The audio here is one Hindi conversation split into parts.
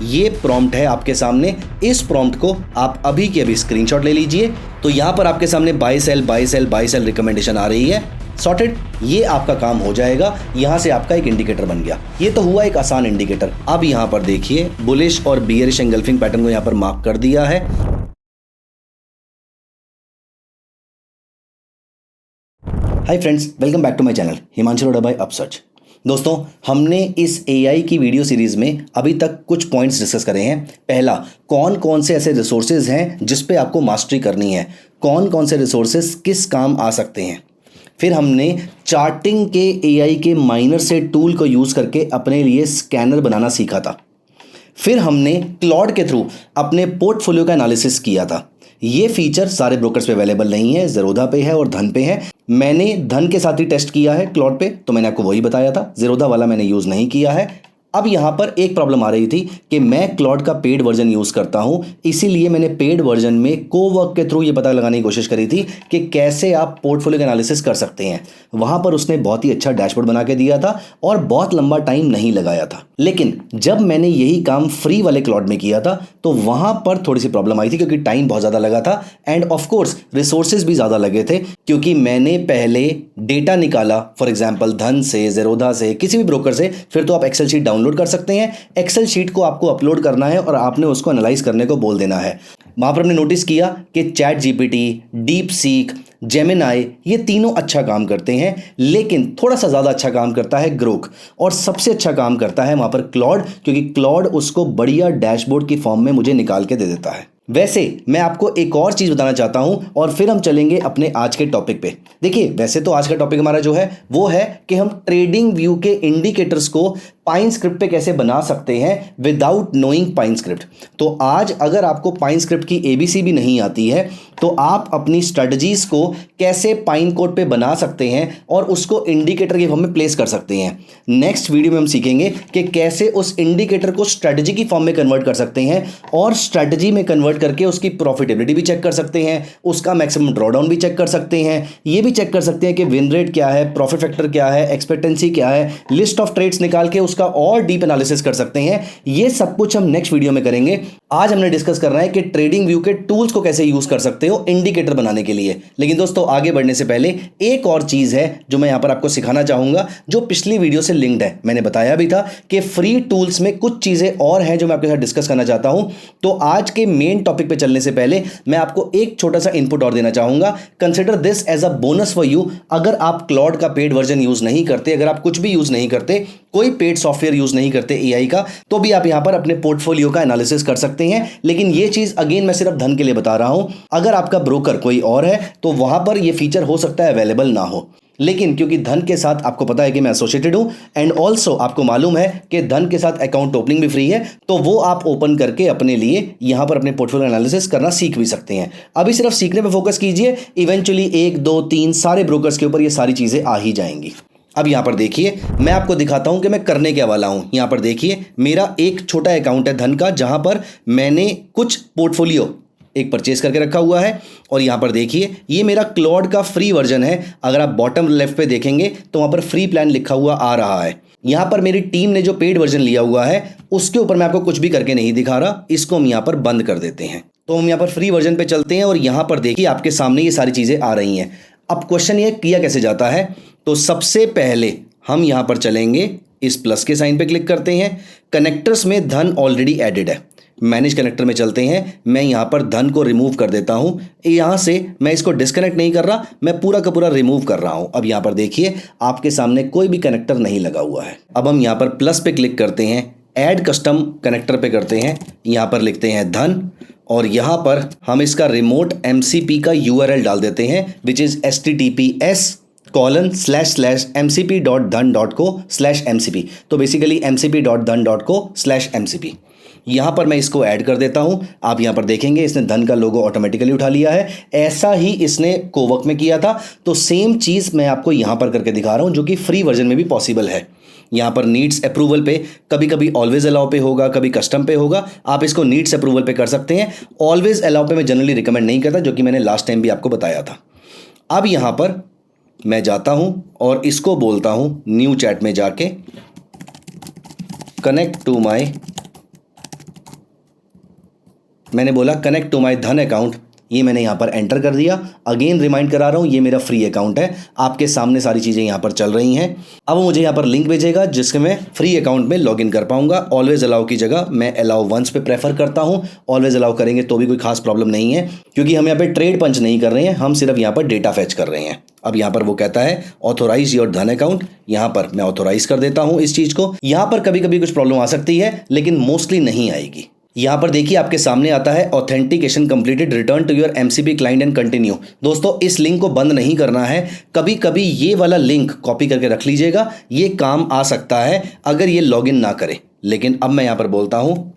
ये प्रॉम्प्ट है आपके सामने। इस प्रॉम्प्ट को आप अभी के अभी स्क्रीनशॉट ले लीजिए। तो यहाँ पर आपके सामने बाय सेल रिकमेंडेशन आ रही है। सॉर्टेड, ये आपका काम हो जाएगा। यहाँ से आपका एक इंडिकेटर बन गया। ये तो हुआ एक आसान इंडिकेटर। अब यहाँ पर देखिए बुलिश और बियरिश एंगल्फिंग पैटर्न को यहाँ पर मार्क कर दिया है। Hi friends, welcome back to my channel Himanshu Arora by UpSearch. दोस्तों, हमने इस एआई की वीडियो सीरीज में अभी तक कुछ पॉइंट्स डिस्कस करे हैं। पहला, कौन कौन से ऐसे रिसोर्सेज हैं जिस पे आपको मास्टरी करनी है, कौन कौन से रिसोर्सेज किस काम आ सकते हैं। फिर हमने चार्टिंग के एआई के माइनर से टूल को यूज़ करके अपने लिए स्कैनर बनाना सीखा था। फिर हमने क्लॉड के थ्रू अपने पोर्टफोलियो का एनालिसिस किया था। ये फीचर सारे ब्रोकर्स पे अवेलेबल नहीं है, ज़ेरोधा पे है और धन पे है। मैंने धन के साथ ही टेस्ट किया है क्लॉड पे, तो मैंने आपको वही बताया था। ज़ेरोधा वाला मैंने यूज़ नहीं किया है। अब यहाँ पर एक प्रॉब्लम आ रही थी कि मैं क्लॉड का पेड वर्जन यूज़ करता हूँ, इसीलिए मैंने पेड वर्जन में कोवर्क के थ्रू ये पता लगाने की कोशिश करी थी कि कैसे आप पोर्टफोलियो एनालिसिस कर सकते हैं। वहाँ पर उसने बहुत ही अच्छा डैशबोर्ड बना के दिया था और बहुत लंबा टाइम नहीं लगाया था। लेकिन जब मैंने यही काम फ्री वाले क्लॉड में किया था तो वहाँ पर थोड़ी सी प्रॉब्लम आई थी, क्योंकि टाइम बहुत ज़्यादा लगा था एंड ऑफकोर्स रिसोर्सेज भी ज़्यादा लगे थे, क्योंकि मैंने पहले डेटा निकाला। फॉर एग्जाम्पल धन से, ज़ेरोधा से, किसी भी ब्रोकर से। फिर तो आप एक्सेल शीट डाउनलोड कर सकते हैं। एक्सेल शीट को आपको अपलोड करना है और आपने उसको एनालाइज करने को बोल देना है। वहाँ पर हमने नोटिस किया कि chat GPT, deep seek, Gemini, ये तीनों अच्छा काम करते हैं, लेकिन थोड़ा सा ज़्यादा अच्छा काम करता है ग्रोक, और सबसे अच्छा काम करता है वहाँ पर क्लॉड, क्योंकि क्लॉड उसको बढ़िया डैशबोर्ड की फॉर्म में मुझे निकाल के दे देता है। वैसे मैं आपको एक और चीज़ बताना चाहता हूं और फिर हम चलेंगे अपने आज के टॉपिक पे। देखिए, वैसे तो आज का टॉपिक हमारा जो है वो है कि हम ट्रेडिंग व्यू के इंडिकेटर्स को पाइन स्क्रिप्ट पे कैसे बना सकते हैं विदाउट नोइंग पाइन स्क्रिप्ट। तो आज अगर आपको पाइन स्क्रिप्ट की एबीसी भी नहीं आती है तो आप अपनी स्ट्रेटजीज को कैसे पाइन कोड पे बना सकते हैं और उसको इंडिकेटर के फॉर्म में प्लेस कर सकते हैं। नेक्स्ट वीडियो में हम सीखेंगे कि कैसे उस इंडिकेटर को स्ट्रेटजी की फॉर्म में कन्वर्ट कर सकते हैं और स्ट्रेटजी में कन्वर्ट करके उसकी प्रॉफिटेबिलिटी भी चेक कर सकते हैं, उसका मैक्सिमम ड्रॉडाउन भी चेक कर सकते हैं, ये भी चेक कर सकते हैं कि विन रेट क्या है, प्रॉफिट फैक्टर क्या है, एक्सपेक्टेंसी क्या है, लिस्ट ऑफ ट्रेड्स निकाल के उसका और डीप एनालिसिस कर सकते हैं। ये सब कुछ हम नेक्स्ट वीडियो में करेंगे। आज हमने डिस्कस करना है कि ट्रेडिंग व्यू के टूल्स को कैसे यूज कर सकते हो इंडिकेटर बनाने के लिए। लेकिन दोस्तों, आगे बढ़ने से पहले एक और चीज है जो मैं यहां पर आपको सिखाना चाहूंगा, जो पिछली वीडियो से लिंक्ड है। मैंने बताया भी था कि फ्री टूल्स में कुछ चीजें और हैं जो मैं आपके साथ डिस्कस करना चाहता हूं। तो आज के मेन टॉपिक पे चलने से पहले मैं आपको एक छोटा सा इनपुट और देना चाहूंगा। Consider this as a bonus for you. अगर आप क्लॉड का पेड वर्जन यूज नहीं करते, अगर आप कुछ भी यूज नहीं करते, कोई पेड सॉफ्टवेयर यूज नहीं करते एआई का, तो भी आप यहां पर अपने पोर्टफोलियो का एनालिसिस कर सकते हैं। लेकिन ये चीज अगेन मैं सिर्फ धन के लिए बता रहा हूं। अगर आपका ब्रोकर कोई और है तो वहां पर ये फीचर हो सकता है अवेलेबल ना हो। लेकिन क्योंकि धन के साथ आपको पता है कि मैं एसोसिएटेड हूं एंड ऑल्सो आपको मालूम है कि धन के साथ अकाउंट ओपनिंग भी फ्री है, तो वो आप ओपन करके अपने लिए यहां पर अपने पोर्टफोलियो एनालिसिस करना सीख भी सकते हैं। अभी सिर्फ सीखने पे फोकस कीजिए, इवेंचुअली 1, 2, 3 सारे ब्रोकर्स के ऊपर ये सारी चीजें आ ही जाएंगी। अब यहां पर देखिए, मैं आपको दिखाता हूं कि मैं करने क्या वाला हूं। यहां पर देखिए, मेरा एक छोटा अकाउंट है धन का, जहां पर मैंने कुछ पोर्टफोलियो एक परचेज करके रखा हुआ है। और यहां पर देखिए, ये मेरा क्लॉड का फ्री वर्जन है। अगर आप बॉटम लेफ्ट पे देखेंगे तो वहां पर फ्री प्लान लिखा हुआ आ रहा है। यहां पर मेरी टीम ने जो पेड वर्जन लिया हुआ है उसके ऊपर मैं आपको कुछ भी करके नहीं दिखा रहा। इसको हम यहां पर बंद कर देते हैं। तो हम यहां पर फ्री वर्जन पे चलते हैं और यहां पर देखिए आपके सामने ये सारी चीजें आ रही हैं। अब क्वेश्चन ये किया कैसे जाता है, तो सबसे पहले हम यहां पर चलेंगे, इस प्लस के साइन पे क्लिक करते हैं। कनेक्टर्स में धन ऑलरेडी एडेड है। मैनेज कनेक्टर में चलते हैं। मैं यहां पर धन को रिमूव कर देता हूं। यहां से मैं इसको डिस्कनेक्ट नहीं कर रहा, मैं पूरा का पूरा रिमूव कर रहा हूं। अब यहां पर देखिए आपके सामने कोई भी कनेक्टर नहीं लगा हुआ है। अब हम यहां पर प्लस पे क्लिक करते हैं, ऐड कस्टम कनेक्टर पे करते हैं, यहां पर लिखते हैं धन और यहां पर हम इसका रिमोट MCP का URL डाल देते हैं, विच इज https://mcp.dhan.co/mcp। तो बेसिकली mcp.dhan.co/mcp। यहां पर मैं इसको ऐड कर देता हूं। आप यहां पर देखेंगे इसने धन का लोगो ऑटोमेटिकली उठा लिया है। ऐसा ही इसने कोवर्क में किया था। तो सेम चीज मैं आपको यहां पर करके दिखा रहा हूं, जो कि फ्री वर्जन में भी पॉसिबल है। यहाँ पर नीड्स अप्रूवल पे, कभी कभी ऑलवेज अलाउ पे होगा, कभी कस्टम पे होगा। आप इसको नीड्स अप्रूवल पे कर सकते हैं। ऑलवेज अलाउ पे मैं जनरली रिकमेंड नहीं करता, जो कि मैंने लास्ट टाइम भी आपको बताया था। अब यहाँ पर मैं जाता हूँ और इसको बोलता हूँ न्यू चैट में जाके कनेक्ट टू माई मैंने बोला कनेक्ट टू माय धन अकाउंट, ये मैंने यहाँ पर एंटर कर दिया। अगेन रिमाइंड करा रहा हूँ, ये मेरा फ्री अकाउंट है, आपके सामने सारी चीज़ें यहाँ पर चल रही हैं। अब मुझे यहाँ पर लिंक भेजेगा जिसके मैं फ्री अकाउंट में लॉगिन कर पाऊंगा। ऑलवेज अलाउ की जगह मैं अलाउ वंस पे प्रेफर करता हूँ। ऑलवेज अलाउ करेंगे तो भी कोई खास प्रॉब्लम नहीं है, क्योंकि हम यहाँ पे ट्रेड पंच नहीं कर रहे हैं, हम सिर्फ यहाँ पर डेटा फैच कर रहे हैं। अब यहाँ पर वो कहता है ऑथोराइज योर धन अकाउंट, यहाँ पर मैं ऑथोराइज कर देता हूँ इस चीज़ को। यहाँ पर कभी कभी कुछ प्रॉब्लम आ सकती है, लेकिन मोस्टली नहीं आएगी। यहाँ पर देखिए आपके सामने आता है authentication completed, return to your MCP client and continue. दोस्तों इस लिंक को बंद नहीं करना है, कभी कभी ये वाला लिंक कॉपी करके रख लीजिएगा, ये काम आ सकता है अगर ये लॉगिन ना करे। लेकिन अब मैं यहाँ पर बोलता हूँ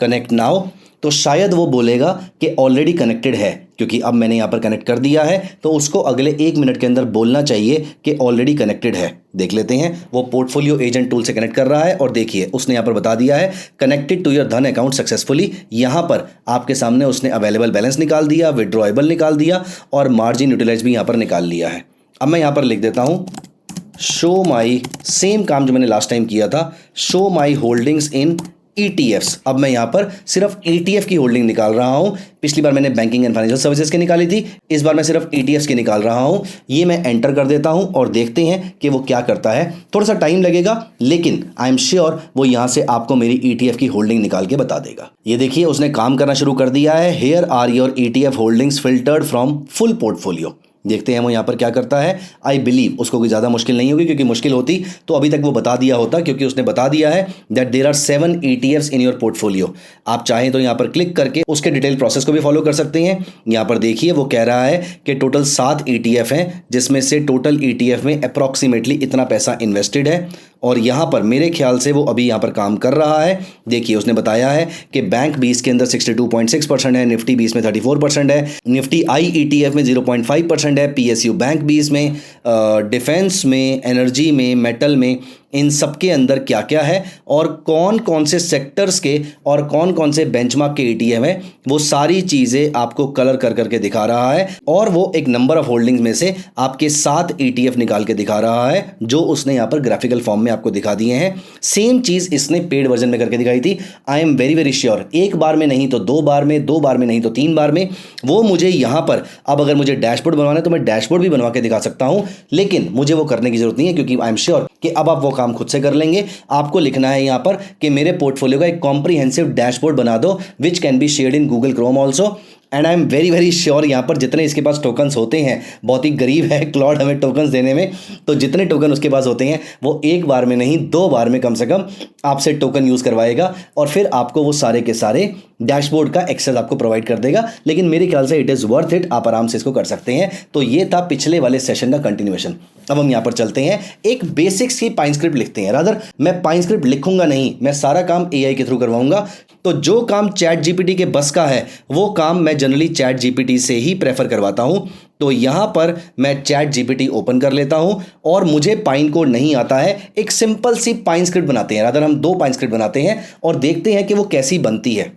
कनेक्ट नाउ, तो शायद वो बोलेगा कि ऑलरेडी कनेक्टेड है, क्योंकि अब मैंने यहाँ पर कनेक्ट कर दिया है, तो उसको अगले 1 मिनट के अंदर बोलना चाहिए कि ऑलरेडी कनेक्टेड है। देख लेते हैं, वो पोर्टफोलियो एजेंट टूल से कनेक्ट कर रहा है और देखिए उसने यहाँ पर बता दिया है कनेक्टेड टू योर धन अकाउंट सक्सेसफुली। यहाँ पर आपके सामने उसने अवेलेबल बैलेंस निकाल दिया, विड्रॉएबल निकाल दिया और मार्जिन यूटिलाइज भी यहाँ पर निकाल लिया है। अब मैं यहाँ पर लिख देता हूँ शो माई, सेम काम जो मैंने लास्ट टाइम किया था, show my holdings in ETFs। अब मैं यहाँ पर सिर्फ ETF की होल्डिंग निकाल रहा हूँ। पिछली बार मैंने बैंकिंग एंड फाइनेंशियल सर्विसेज की निकाली थी, इस बार मैं सिर्फ ETFs की निकाल रहा हूँ। ये मैं एंटर कर देता हूँ और देखते हैं कि वो क्या करता है। थोड़ा सा टाइम लगेगा, लेकिन आई एम श्योर वो यहाँ से आपको मेरी ETF की होल्डिंग निकाल के बता देगा। ये देखिए उसने काम करना शुरू कर दिया है। Here are your ETF holdings filtered from full portfolio. देखते हैं वो यहाँ पर क्या करता है। आई बिलीव उसको कोई ज़्यादा मुश्किल नहीं होगी, क्योंकि मुश्किल होती तो अभी तक वो बता दिया होता, क्योंकि उसने बता दिया है that there are 7 ETFs in your portfolio. आप चाहें तो यहाँ पर क्लिक करके उसके डिटेल प्रोसेस को भी फॉलो कर सकते हैं। यहाँ पर देखिए वो कह रहा है कि टोटल 7 ETF हैं, जिसमें से टोटल ETF में अप्रॉक्सीमेटली इतना पैसा इन्वेस्टेड है, और यहाँ पर मेरे ख्याल से वो अभी यहाँ पर काम कर रहा है। देखिए उसने बताया है कि बैंक 20 के अंदर 62.6% है, निफ्टी 20 में 34% है, निफ्टी आई ETF में 0.5% है, PSU बैंक 20 में, डिफेंस में, एनर्जी में, मेटल में, इन सब के अंदर क्या क्या है और कौन कौन से सेक्टर्स के और कौन कौन से बेंचमार्क के ETF है, वो सारी चीज़ें आपको कलर कर करके दिखा रहा है। और वो एक नंबर ऑफ होल्डिंग्स में से आपके 7 ETF निकाल के दिखा रहा है, जो उसने यहाँ पर ग्राफिकल फॉर्म में आपको दिखा दिए हैं। सेम चीज़ इसने पेड वर्जन में करके दिखाई थी। I am very very sure, एक बार में नहीं तो 2 बार में, 2 बार में नहीं तो 3 बार में वो मुझे यहाँ पर, अब अगर मुझे डैशबोर्ड बनवाना है तो मैं डैशबोर्ड भी बनवा के दिखा सकता हूँ, लेकिन मुझे वो करने की जरूरत नहीं है, क्योंकि आई एम श्योर कि अब आप वो काम खुद से कर लेंगे। आपको लिखना है यहाँ पर कि मेरे पोर्टफोलियो का एक कॉम्प्रिहेंसिव डैशबोर्ड बना दो which can be shared in Google Chrome also. And I am very very sure यहाँ पर जितने इसके पास टोकन्स होते हैं, बहुत ही गरीब है क्लॉड हमें टोकन्स देने में, तो जितने टोकन उसके पास होते हैं वो एक बार में नहीं 2 बार में कम से कम आपसे टोकन यूज़ करवाएगा, और फिर आपको वो सारे के सारे डैशबोर्ड का एक्सेस आपको प्रोवाइड कर देगा। लेकिन मेरे ख्याल से इट इज़ वर्थ इट, आप आराम से इसको कर सकते हैं। तो ये था पिछले वाले सेशन का कंटिन्यूएशन। अब हम यहाँ पर चलते हैं, एक बेसिक्स की पाइन स्क्रिप्ट लिखते हैं। रादर मैं पाइन स्क्रिप्ट लिखूंगा नहीं, मैं सारा काम AI के थ्रू करवाऊंगा। तो जो काम चैट GPT के बस का है वो काम मैं जनरली चैट GPT से ही प्रेफर करवाता हूं। तो यहां पर मैं चैट GPT ओपन कर लेता हूं, और मुझे पाइन कोड नहीं आता है। एक सिंपल सी पाइन स्क्रिप्ट बनाते हैं, रादर हम 2 पाइन स्क्रिप्ट बनाते हैं और देखते हैं कि वो कैसी बनती है।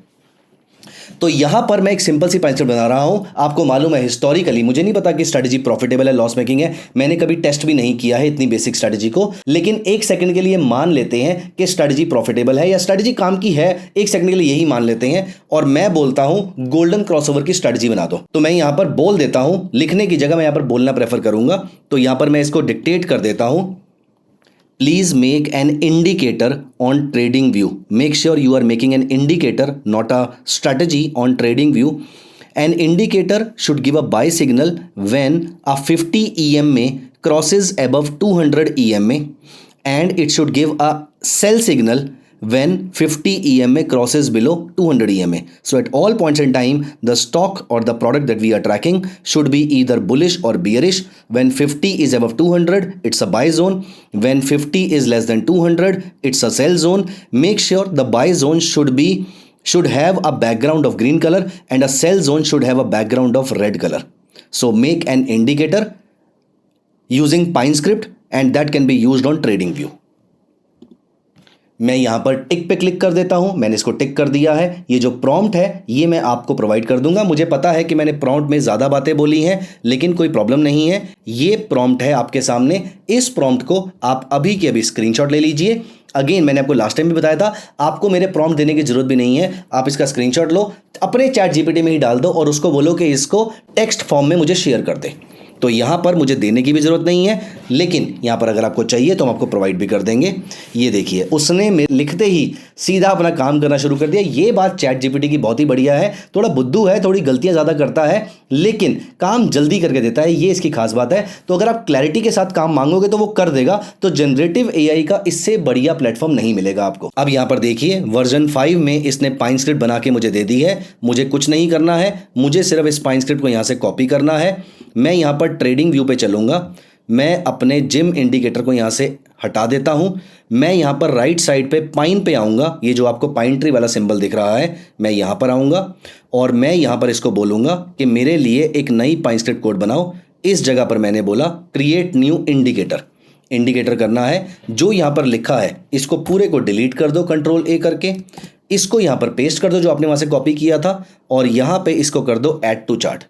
तो यहां पर मैं एक सिंपल सी पाइन स्क्रिप्ट बना रहा हूं। आपको मालूम है हिस्टोरिकली, मुझे नहीं पता कि स्ट्रेटजी प्रॉफिटेबल है, लॉस मेकिंग है, मैंने कभी टेस्ट भी नहीं किया है इतनी बेसिक स्ट्रेटजी को, लेकिन 1 सेकंड के लिए मान लेते हैं कि स्ट्रेटजी प्रॉफिटेबल है या स्ट्रेटजी काम की है। 1 सेकंड के लिए यही मान लेते हैं, और मैं बोलता हूं गोल्डन क्रॉसओवर की स्ट्रेटजी बना दो। तो मैं यहां पर बोल देता हूं, लिखने की जगह मैं यहां पर बोलना प्रेफर करूंगा। तो यहां पर मैं इसको डिक्टेट कर देता हूं, please make an indicator on trading view. Make sure you are making an indicator, not a strategy on trading view. An indicator should give a buy signal when a 50 EMA crosses above 200 EMA, and it should give a sell signal when 50 EMA crosses below 200 EMA. So at all points in time, the stock or the product that we are tracking should be either bullish or bearish. When 50 is above 200, it's a buy zone. When 50 is less than 200, it's a sell zone. Make sure the buy zone should have a background of green color, and a sell zone should have a background of red color. So make an indicator using Pine script, and that can be used on TradingView. मैं यहाँ पर टिक पे क्लिक कर देता हूँ, मैंने इसको टिक कर दिया है। ये जो प्रॉम्प्ट है ये मैं आपको प्रोवाइड कर दूंगा। मुझे पता है कि मैंने प्रॉम्प्ट में ज़्यादा बातें बोली हैं, लेकिन कोई प्रॉब्लम नहीं है। ये प्रॉम्प्ट है आपके सामने, इस प्रॉम्प्ट को आप अभी के अभी स्क्रीनशॉट ले लीजिए अगेन मैंने आपको लास्ट टाइम भी बताया था, आपको मेरे प्रॉम्प्ट देने की जरूरत भी नहीं है। आप इसका स्क्रीनशॉट लो, अपने चैट जीपीटी में ही डाल दो और उसको बोलो कि इसको टेक्स्ट फॉर्म में मुझे शेयर कर दे। तो यहाँ पर मुझे देने की भी ज़रूरत नहीं है, लेकिन यहाँ पर अगर आपको चाहिए तो हम आपको प्रोवाइड भी कर देंगे। ये देखिए, उसने लिखते ही सीधा अपना काम करना शुरू कर दिया। ये बात चैट जीपीटी की बहुत ही बढ़िया है। थोड़ा बुद्धू है, थोड़ी गलतियां ज़्यादा करता है, लेकिन काम जल्दी करके देता है, ये इसकी खास बात है। तो अगर आप क्लैरिटी के साथ काम मांगोगे तो वो कर देगा। तो जनरेटिव एआई का इससे बढ़िया प्लेटफॉर्म नहीं मिलेगा आपको। अब यहाँ पर देखिए, वर्जन 5 में इसने पाइन स्क्रिप्ट बना के मुझे दे दी है। मुझे कुछ नहीं करना है, मुझे सिर्फ इस पाइन स्क्रिप्ट को यहाँ से कॉपी करना है। मैं यहाँ पर ट्रेडिंग व्यू पे चलूंगा, मैं अपने जिम इंडिकेटर को यहाँ से हटा देता हूँ। मैं यहाँ पर राइट साइड पे पाइन पे आऊँगा, ये जो आपको पाइन ट्री वाला सिंबल दिख रहा है, मैं यहाँ पर आऊँगा और मैं यहाँ पर इसको बोलूँगा कि मेरे लिए एक नई पाइन स्क्रिप्ट कोड बनाओ। इस जगह पर मैंने बोला क्रिएट न्यू इंडिकेटर, इंडिकेटर करना है। जो यहाँ पर लिखा है इसको पूरे को डिलीट कर दो कंट्रोल ए करके, इसको यहाँ पर पेस्ट कर दो जो आपने वहाँ से कॉपी किया था, और यहाँ पे इसको कर दो ऐड टू चार्ट।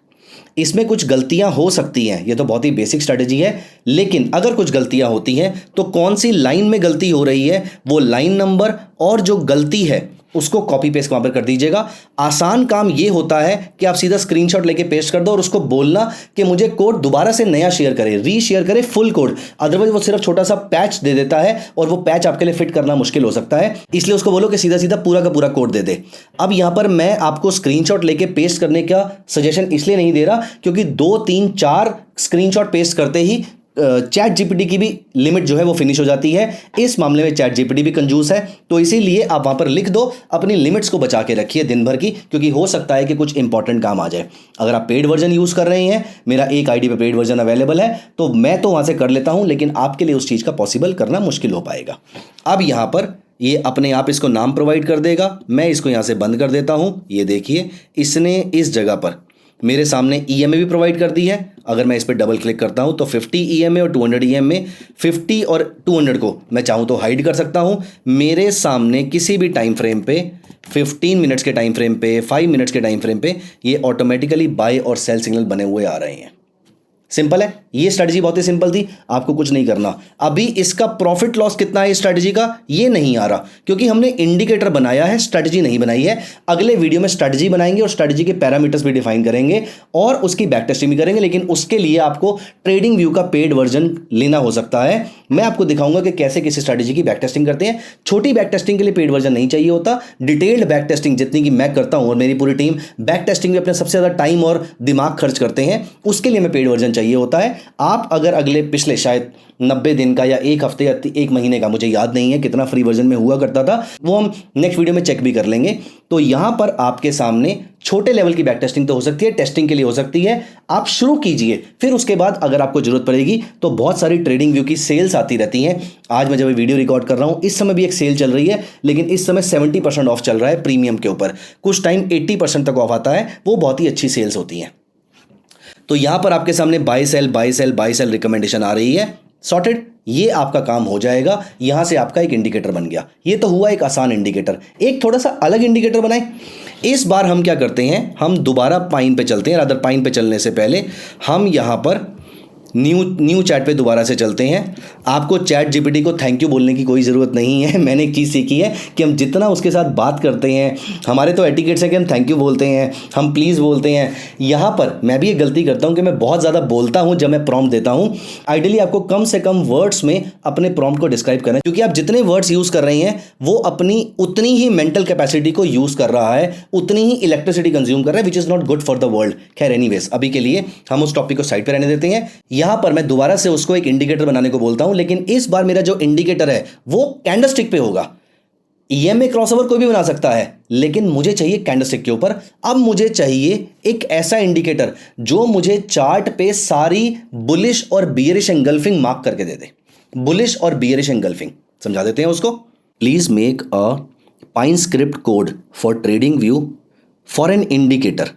इसमें कुछ गलतियां हो सकती हैं, ये तो बहुत ही बेसिक स्ट्रैटेजी है, लेकिन अगर कुछ गलतियां होती हैं तो कौन सी लाइन में गलती हो रही है, वो लाइन नंबर और जो गलती है उसको कॉपी पेस्ट वहां पर कर दीजिएगा। आसान काम ये होता है कि आप सीधा स्क्रीनशॉट लेके पेस्ट कर दो और उसको बोलना कि मुझे कोड दोबारा से नया शेयर करे, रीशेयर करे फुल कोड। अदरवाइज वो सिर्फ छोटा सा पैच दे देता है और वो पैच आपके लिए फिट करना मुश्किल हो सकता है। इसलिए उसको बोलो कि सीधा सीधा पूरा का पूरा कोड दे दे। अब यहां पर मैं आपको स्क्रीनशॉट लेके पेस्ट करने का सजेशन इसलिए नहीं दे रहा क्योंकि 2 3 4 स्क्रीनशॉट पेस्ट करते ही चैट जीपीटी की भी लिमिट जो है वो फिनिश हो जाती है। इस मामले में चैट जीपीटी भी कंजूस है, तो इसीलिए आप वहां पर लिख दो, अपनी लिमिट्स को बचा के रखिए दिन भर की, क्योंकि हो सकता है कि कुछ इंपॉर्टेंट काम आ जाए। अगर आप पेड वर्जन यूज कर रहे हैं, मेरा एक आईडी पे पेड वर्जन अवेलेबल है, तो मैं तो वहां से कर लेता हूं, लेकिन आपके लिए उस चीज का पॉसिबल करना मुश्किल हो पाएगा। अब यहां पर ये अपने आप इसको नाम प्रोवाइड कर देगा। मैं इसको यहां से बंद कर देता हूं। ये देखिए, इसने इस जगह पर मेरे सामने ईएमए भी प्रोवाइड कर दी है। अगर मैं इस पर डबल क्लिक करता हूं तो 50 ईएमए और 200 ईएमए, 50 और 200 को मैं चाहूं तो हाइड कर सकता हूं। मेरे सामने किसी भी टाइम फ्रेम पे, 15 मिनट्स के टाइम फ्रेम पे, 5 मिनट्स के टाइम फ्रेम पे, ये ऑटोमेटिकली बाय और सेल सिग्नल बने हुए आ रहे हैं। सिंपल है, ये स्ट्रेटजी बहुत ही सिंपल थी, आपको कुछ नहीं करना। अभी इसका प्रॉफिट लॉस कितना है इस स्ट्रेटजी का, ये नहीं आ रहा, क्योंकि हमने इंडिकेटर बनाया है, स्ट्रेटजी नहीं बनाई है। अगले वीडियो में स्ट्रेटजी बनाएंगे और स्ट्रेटजी के पैरामीटर्स भी डिफाइन करेंगे और उसकी बैक टेस्टिंग भी करेंगे, लेकिन उसके लिए आपको ट्रेडिंग व्यू का पेड वर्जन लेना हो सकता है। मैं आपको दिखाऊंगा कि कैसे किसी स्ट्रेटजी की बैक टेस्टिंग करते हैं। छोटी बैक टेस्टिंग के लिए पेड वर्जन नहीं चाहिए होता, डिटेल्ड बैक टेस्टिंग जितनी की मैं करता हूं और मेरी पूरी टीम बैक टेस्टिंग में अपने सबसे ज्यादा टाइम और दिमाग खर्च करते हैं, उसके लिए हमें पेड वर्जन चाहिए होता है। आप अगर अगले पिछले शायद 90 दिन का या एक हफ्ते या एक महीने का, मुझे याद नहीं है कितना फ्री वर्जन में हुआ करता था, वो हम नेक्स्ट वीडियो में चेक भी कर लेंगे। तो यहां पर आपके सामने छोटे लेवल की बैक टेस्टिंग तो हो सकती है, टेस्टिंग के लिए हो सकती है। आप शुरू कीजिए, फिर उसके बाद अगर आपको जरूरत पड़ेगी तो बहुत सारी ट्रेडिंग व्यू की सेल्स आती रहती हैं। आज मैं जब वीडियो रिकॉर्ड कर रहा हूं, इस समय भी एक सेल चल रही है, लेकिन इस समय 70% ऑफ चल रहा है प्रीमियम के ऊपर। कुछ टाइम 80% तक ऑफ आता है, वो बहुत ही अच्छी सेल्स होती हैं। तो यहां पर आपके सामने buy sell buy sell buy sell recommendation आ रही है। सॉर्टेड, ये आपका काम हो जाएगा। यहां से आपका एक इंडिकेटर बन गया। ये तो हुआ एक आसान इंडिकेटर। एक थोड़ा सा अलग इंडिकेटर बनाएं। इस बार हम क्या करते हैं, हम दोबारा पाइन पे चलते हैं। रादर पाइन पे चलने से पहले हम यहां पर न्यू चैट पे दोबारा से चलते हैं। आपको चैट जीपीटी को थैंक यू बोलने की कोई ज़रूरत नहीं है। मैंने एक चीज़ सीखी है कि हम जितना उसके साथ बात करते हैं, हमारे तो एटिकेट्स है कि हम थैंक यू बोलते हैं, हम प्लीज़ बोलते हैं। यहाँ पर मैं भी एक गलती करता हूँ कि मैं बहुत ज़्यादा बोलता हूँ जब मैं प्रॉम्प्ट देता हूँ। आइडियली आपको कम से कम वर्ड्स में अपने प्रॉम्प्ट को डिस्क्राइब करना है, क्योंकि आप जितने वर्ड्स यूज़ कर रहे हैं वो अपनी उतनी ही मेंटल कैपेसिटी को यूज़ कर रहा है, उतनी ही इलेक्ट्रिसिटी कंज्यूम कर रहा है, which is not good for the world. खैर एनीवेज, अभी के लिए हम उस टॉपिक को साइड पर रहने देते हैं। यहाँ पर मैं दोबारा से उसको एक इंडिकेटर बनाने को बोलता हूं, लेकिन इस बार मेरा जो इंडिकेटर है वो कैंडलस्टिक पे होगा। ईएमए क्रॉसओवर कोई भी बना सकता है, लेकिन मुझे चाहिए कैंडलस्टिक के ऊपर। अब मुझे चाहिए एक ऐसा इंडिकेटर जो मुझे चार्ट पे सारी बुलिश और बियरिश एंगल्फिंग मार्क करके दे दे। बुलिश और बियरिश एंगल्फिंग समझा देते हैं उसको। Please make a pine script code for TradingView for an indicator.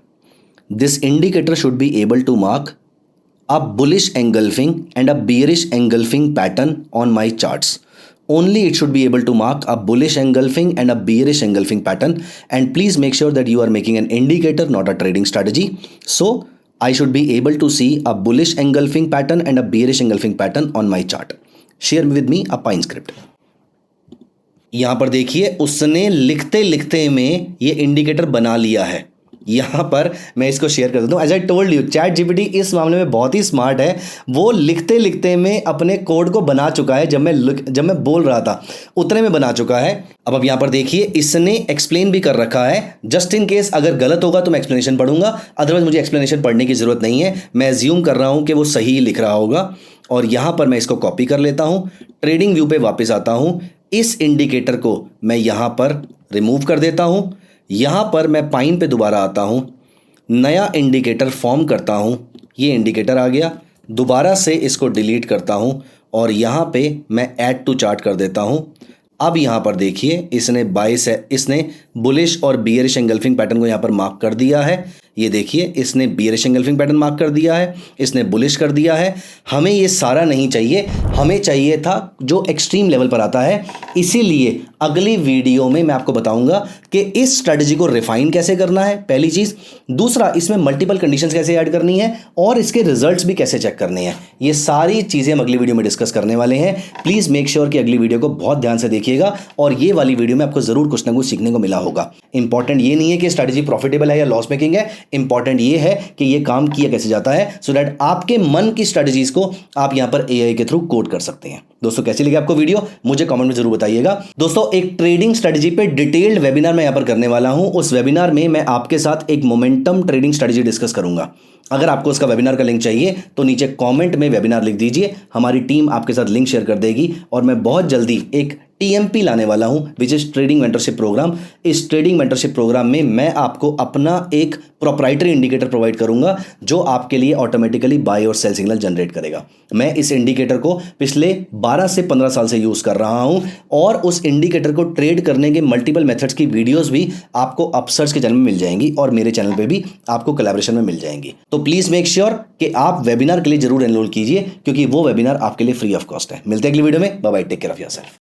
This indicator should be able to mark a bullish engulfing and a bearish engulfing pattern on my charts. Only it should be able to mark a bullish engulfing and a bearish engulfing pattern, and please make sure that you are making an indicator, not a trading strategy. So I should be able to see a bullish engulfing pattern and a bearish engulfing pattern on my chart. Share with me a pine script. यहां पर देखिए उसने लिखते लिखते में ये इंडिकेटर बना लिया है। यहाँ पर मैं इसको शेयर कर देता हूँ। As I told you, ChatGPT इस मामले में बहुत ही स्मार्ट है। वो लिखते लिखते में अपने कोड को बना चुका है। जब मैं बोल रहा था उतने में बना चुका है। अब यहाँ पर देखिए इसने एक्सप्लेन भी कर रखा है। जस्ट इन केस अगर गलत होगा तो मैं एक्सप्लेनेशन पढ़ूंगा, अदरवाइज मुझे एक्सप्लेनेशन पढ़ने की जरूरत नहीं है। मैं एज्यूम कर रहा हूँ कि वो सही लिख रहा होगा। और यहाँ पर मैं इसको कॉपी कर लेता हूँ, ट्रेडिंग व्यू पे वापस आता हूँ। इस इंडिकेटर को मैं यहाँ पर रिमूव कर देता हूँ। यहाँ पर मैं पाइन पे दोबारा आता हूँ, नया इंडिकेटर फॉर्म करता हूँ। ये इंडिकेटर आ गया। दोबारा से इसको डिलीट करता हूँ और यहाँ पे मैं ऐड टू चार्ट कर देता हूँ। अब यहाँ पर देखिए इसने बुलिश और बियरिश एंगल्फिंग पैटर्न को यहाँ पर मार्क कर दिया है। ये देखिए इसने बियरिश एंगल्फिंग पैटर्न मार्क कर दिया है, इसने बुलिश कर दिया है। हमें ये सारा नहीं चाहिए, हमें चाहिए था जो एक्सट्रीम लेवल पर आता है। इसीलिए अगली वीडियो में मैं आपको बताऊंगा कि इस स्ट्रेटजी को रिफाइन कैसे करना है, पहली चीज। दूसरा, इसमें मल्टीपल कंडीशंस कैसे ऐड करनी है और इसके रिजल्ट्स भी कैसे चेक करने हैं। ये सारी चीजें हम अगली वीडियो में डिस्कस करने वाले हैं। प्लीज मेक श्योर कि अगली वीडियो को बहुत ध्यान से देखिएगा और ये वाली वीडियो में आपको जरूर कुछ ना कुछ सीखने को मिला होगा। इंपॉर्टेंट ये नहीं है कि स्ट्रेटजी प्रॉफिटेबल है या लॉस मेकिंग है, इंपॉर्टेंट ये है कि ये काम किया कैसे जाता है, सो दैट आपके मन की स्ट्रेटजीज को आप यहां पर एआई के थ्रू कोड कर सकते हैं। दोस्तों कैसी लगी आपको वीडियो, मुझे कमेंट में जरूर बताइएगा। दोस्तों एक ट्रेडिंग स्ट्रेटजी पे डिटेल्ड वेबिनार मैं यहां पर करने वाला हूं। उस वेबिनार में मैं आपके साथ एक मोमेंटम ट्रेडिंग स्ट्रेटजी डिस्कस करूंगा। अगर आपको उसका वेबिनार का लिंक चाहिए तो नीचे कमेंट में वेबिनार लिख दीजिए, हमारी टीम आपके साथ लिंक शेयर कर देगी। और मैं बहुत जल्दी एक टीएमपी लाने वाला हूं, which is trading mentorship program. इस ट्रेडिंग मेंटरशिप प्रोग्राम में मैं आपको अपना एक प्रोप्राइटरी इंडिकेटर प्रोवाइड करूंगा जो आपके लिए ऑटोमेटिकली बाय और सेल सिग्नल जनरेट करेगा। मैं इस इंडिकेटर को पिछले 12 से 15 साल से यूज कर रहा हूं और उस इंडिकेटर को ट्रेड करने के मल्टीपल मेथड्स की वीडियोस भी आपको अपसर्च के चैनल में मिल जाएंगी और मेरे चैनल पे भी आपको कोलैबोरेशन में मिल जाएंगी। तो प्लीज मेक श्योर कि आप वेबिनार के लिए जरूर एनरोल कीजिए, क्योंकि वो वेबिनार आपके लिए फ्री ऑफ कॉस्ट है। मिलते हैं अगली वीडियो में। Bye bye, take care of yourself.